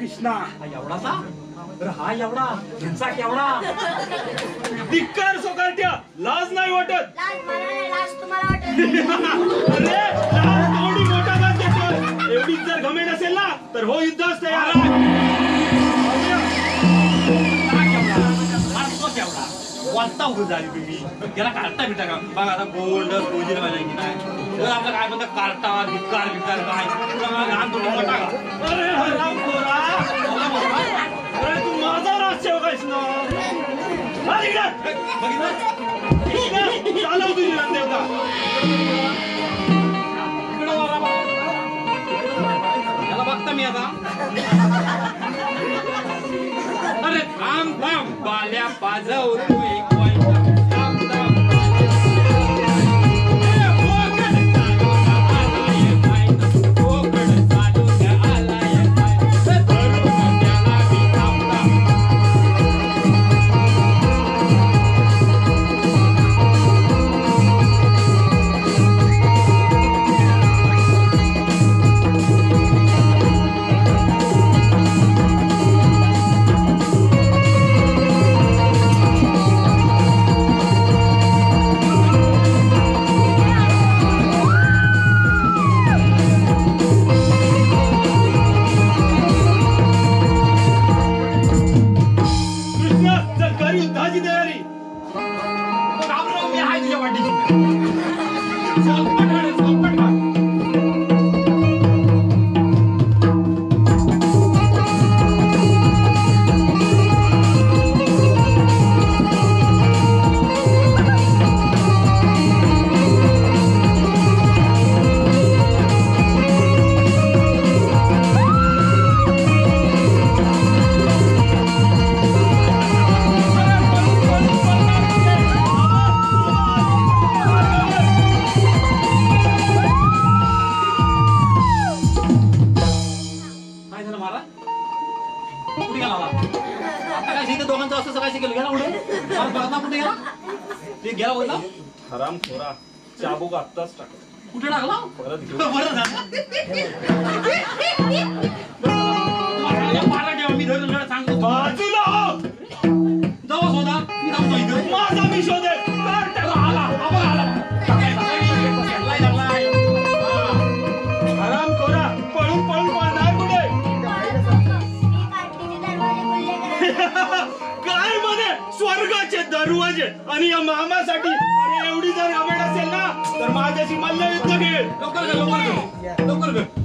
कृष्णा. एवढासा हा एवढा यांचा केवढा धिक्कार सोकारट्या, लाज नाही वाटत? लाज तुम्हाला वाटत? अरे लाज थोडी मोठा बात देतोय. एवढीच जर घमेंड असेल ना तर हो युद्धास तयार. वाचता उभं झाली तुम्ही त्याला काढता बिटा का बघा आता गोल्ड पोजीला पाहिजे की नाही आपलं काय म्हणतात कार्टा धिक्कार भिक्कार काय लहान थोडी मोठा का. अरे हरामखोरा, अरे तू माझा राजसेवक आहेस ना. चालव तुझी रणदेवता. याला बघता मी आता. अरे थांब थांब बाल्या पाजव तू एक हरामखोरा चाबूक आत्ताच टाक. कुठे टाकला परत घेऊ. मी धरून सांगतो बाजूला जाऊ शोधा मी जाऊ इथं माझा मी शोधेल. हरामखोरा पळून पळून पळणार कुठे? काय म्हणे स्वर्गाचे दरवाजे आणि या मामासाठी. अरे एवढी जर आवड असेल ना तर माझ्याशी मल्लयुद्ध घे. लवकर लवकर